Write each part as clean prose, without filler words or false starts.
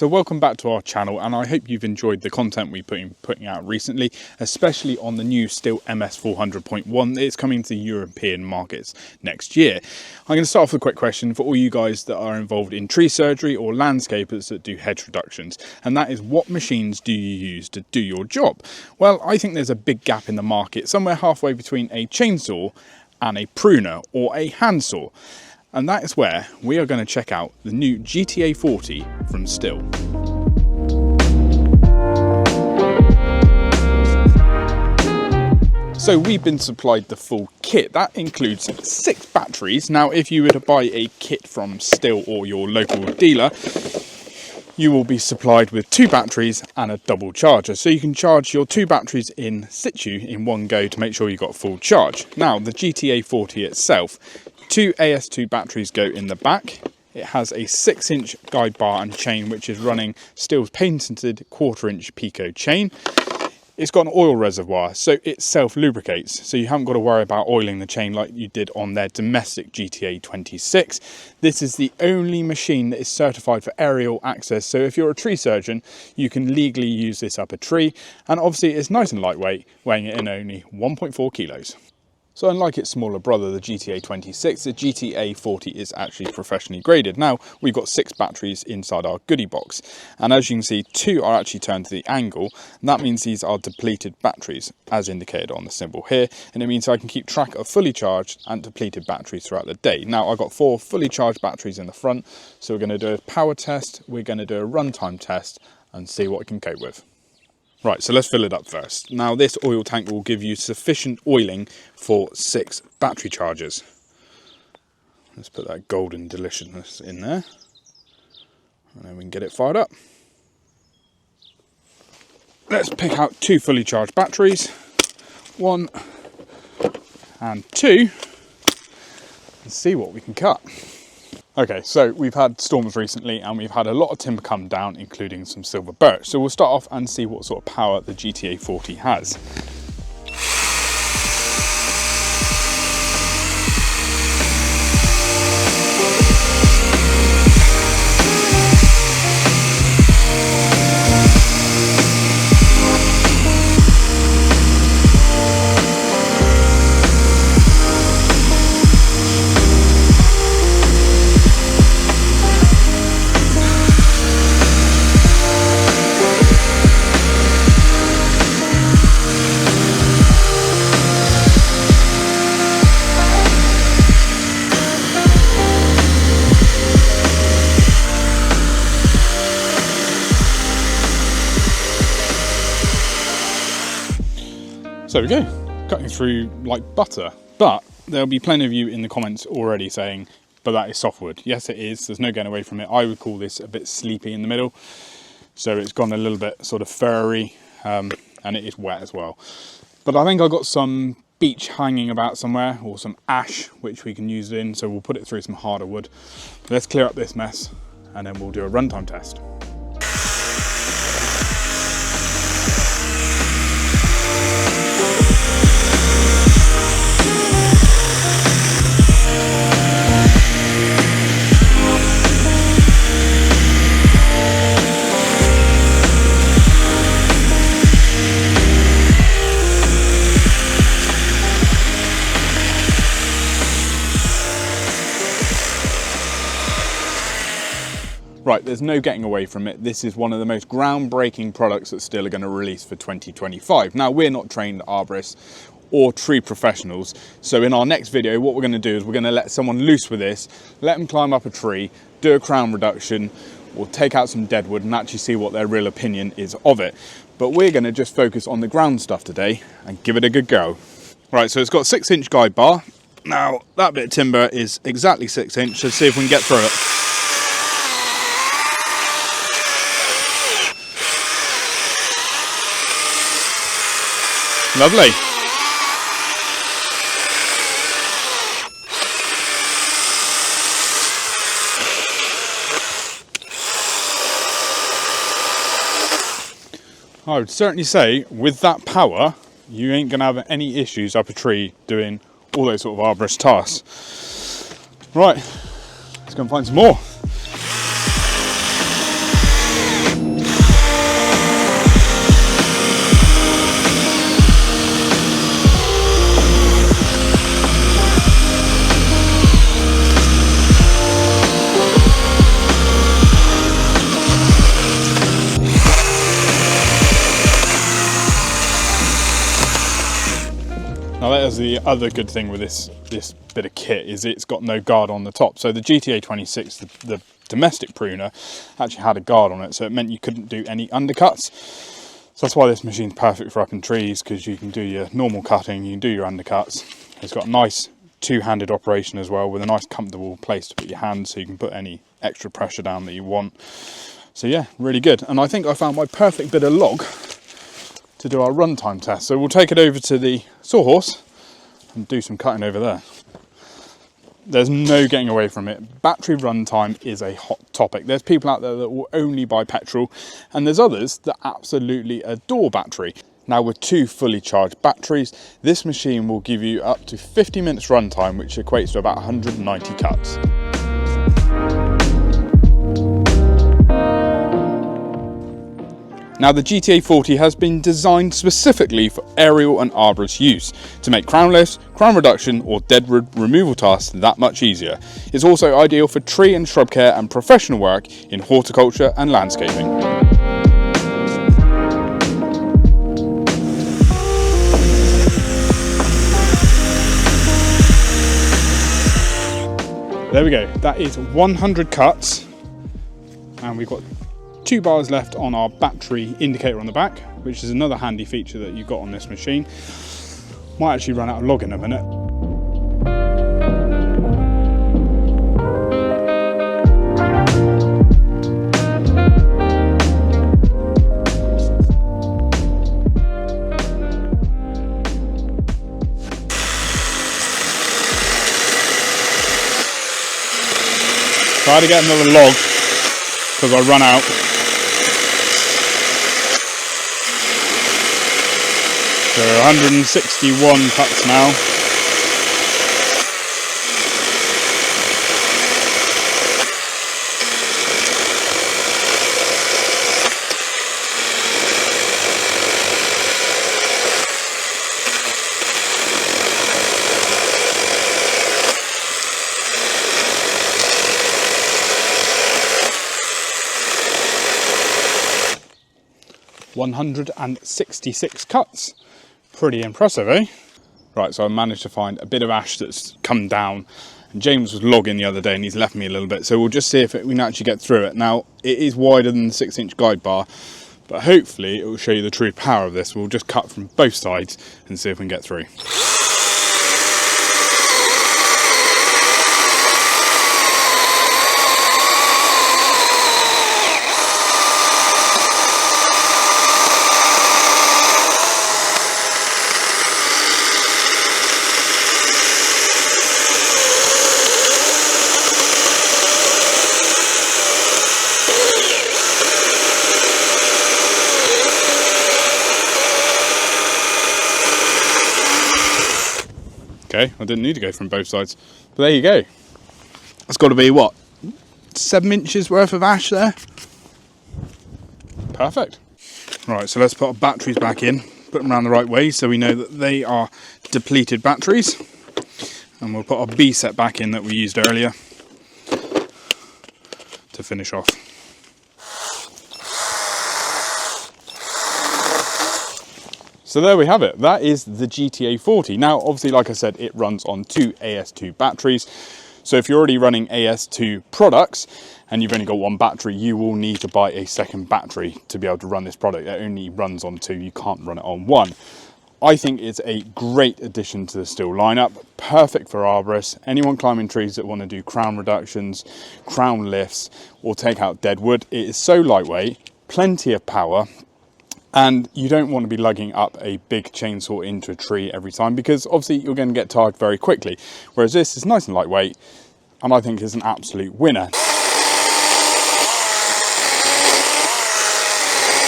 So welcome back to our channel, and I hope you've enjoyed the content we've been putting out recently, especially on the new Stihl MS 400.1 that is coming to the European markets next year. I'm going to start off with a quick question for all you guys that are involved in tree surgery or landscapers that do hedge reductions, and that is, what machines do you use to do your job? Well, I think there's a big gap in the market, somewhere halfway between a chainsaw and a pruner or a handsaw. And that is where we are going to check out the new GTA 40 from Stihl. So we've been supplied the full kit. That includes 6 batteries. Now, if you were to buy a kit from Stihl or your local dealer, you will be supplied with 2 batteries and a double charger. So you can charge your 2 batteries in situ in one go to make sure you've got full charge. Now, the GTA 40 itself, 2 AS2 batteries go in the back. It has a 6-inch guide bar and chain, which is running Stihl's patented 1/4-inch Pico chain. It's got an oil reservoir, so it self-lubricates, so you haven't got to worry about oiling the chain like you did on their domestic GTA 26. This is the only machine that is certified for aerial access, so if you're a tree surgeon, you can legally use this up a tree, and obviously it's nice and lightweight, weighing it in only 1.4 kilos. So unlike its smaller brother, the GTA 26, the GTA 40 is actually professionally graded. Now, we've got 6 batteries inside our goodie box, and as you can see, 2 are actually turned to the angle, and that means these are depleted batteries, as indicated on the symbol here, and it means I can keep track of fully charged and depleted batteries throughout the day. Now, I've got 4 fully charged batteries in the front, so we're going to do a power test, we're going to do a runtime test, and see what we can cope with. Right, so let's fill it up first. Now, this oil tank will give you sufficient oiling for 6 battery chargers. Let's put that golden deliciousness in there, and then we can get it fired up. Let's pick out 2 fully charged batteries, 1 and 2, and see what we can cut. Okay, so we've had storms recently and we've had a lot of timber come down, including some silver birch. So we'll start off and see what sort of power the GTA 40 has. So we go, cutting through like butter. But there'll be plenty of you in the comments already saying, but that is softwood. Yes, it is. There's no getting away from it. I would call this a bit sleepy in the middle. So it's gone a little bit sort of furry, and it is wet as well. But I think I've got some beech hanging about somewhere, or some ash, which we can use it in. So we'll put it through some harder wood. Let's clear up this mess, and then we'll do a runtime test. Right, there's no getting away from it. This is one of the most groundbreaking products that Stihl are going to release for 2025. Now, we're not trained arborists or tree professionals, so in our next video, what we're going to do is we're going to let someone loose with this, let them climb up a tree, do a crown reduction, we'll take out some dead wood and actually see what their real opinion is of it. But we're going to just focus on the ground stuff today and give it a good go. Right, so it's got a 6-inch guide bar. Now, that bit of timber is exactly 6 inch, let's see if we can get through it. Lovely. I would certainly say with that power, you ain't gonna have any issues up a tree doing all those sort of arborist tasks. Right, let's go and find some more. there's the other good thing with this bit of kit is it's got no guard on the top. So the GTA 26, the domestic pruner, actually had a guard on it, so it meant you couldn't do any undercuts. So that's why this machine's perfect for up in trees, because you can do your normal cutting, you can do your undercuts. It's got a nice two-handed operation as well, with a nice comfortable place to put your hands, so you can put any extra pressure down that you want. So yeah, really good. And I think I found my perfect bit of log to do our runtime test. So we'll take it over to the sawhorse and do some cutting over there. There's no getting away from it. Battery runtime is a hot topic. There's people out there that will only buy petrol, and there's others that absolutely adore battery. Now, with 2 fully charged batteries, this machine will give you up to 50 minutes runtime, which equates to about 190 cuts. Now, the GTA 40 has been designed specifically for aerial and arborist use to make crown lifts, crown reduction or deadwood removal tasks that much easier. It's also ideal for tree and shrub care and professional work in horticulture and landscaping. There we go, that is 100 cuts, and we've got 2 bars left on our battery indicator on the back, which is another handy feature that you've got on this machine. Might actually run out of log in a minute. So I had to get another log because I run out. So 161 cuts now. $166 cuts. Pretty impressive, eh? Right, so I managed to find a bit of ash that's come down, and James was logging the other day and he's left me a little bit, so we'll just see if we can actually get through it. Now, it is wider than the 6-inch guide bar, but hopefully it will show you the true power of this. We'll just cut from both sides and see if we can get through. Okay, I didn't need to go from both sides, but there you go. It's got to be, what, 7 inches worth of ash there? Perfect. Right, so let's put our batteries back in, put them around the right way so we know that they are depleted batteries. And we'll put our B set back in that we used earlier to finish off. So there we have it. That is the GTA 40. Now, obviously, like I said, it runs on 2 AS2 batteries. So if you're already running AS2 products and you've only got 1 battery, you will need to buy a second battery to be able to run this product. It only runs on 2. You can't run it on 1. I think it's a great addition to the Stihl lineup. Perfect for arborists. Anyone climbing trees that want to do crown reductions, crown lifts, or take out dead wood. It is so lightweight, plenty of power. And you don't want to be lugging up a big chainsaw into a tree every time, because obviously you're going to get tired very quickly. Whereas this is nice and lightweight, and I think is an absolute winner.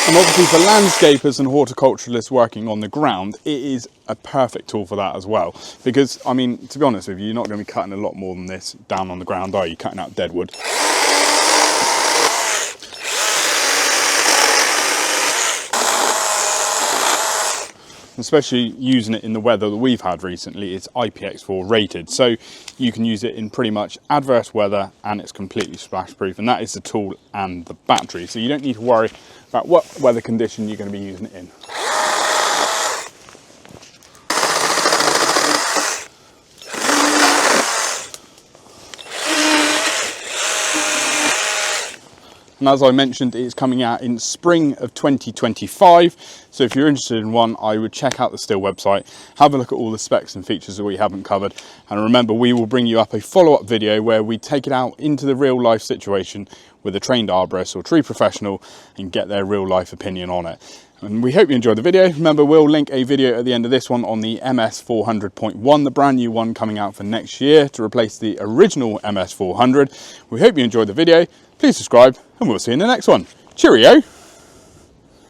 And obviously for landscapers and horticulturalists working on the ground, it is a perfect tool for that as well. Because, I mean, to be honest with you, you're not going to be cutting a lot more than this down on the ground, are you? Cutting out dead wood. Especially using it in the weather that we've had recently, it's IPX4 rated, so you can use it in pretty much adverse weather and it's completely splash proof, and that is the tool and the battery, so you don't need to worry about what weather condition you're going to be using it in. and as I mentioned, it's coming out in spring of 2025. So if you're interested in one, I would check out the Stihl website, have a look at all the specs and features that we haven't covered, and remember, we will bring you up a follow-up video where we take it out into the real life situation with a trained arborist or tree professional and get their real life opinion on it. And we hope you enjoyed the video. Remember, we'll link a video at the end of this one on the MS400.1, the brand new one coming out for next year to replace the original MS400. We hope you enjoyed the video. Please subscribe, and we'll see you in the next one. Cheerio!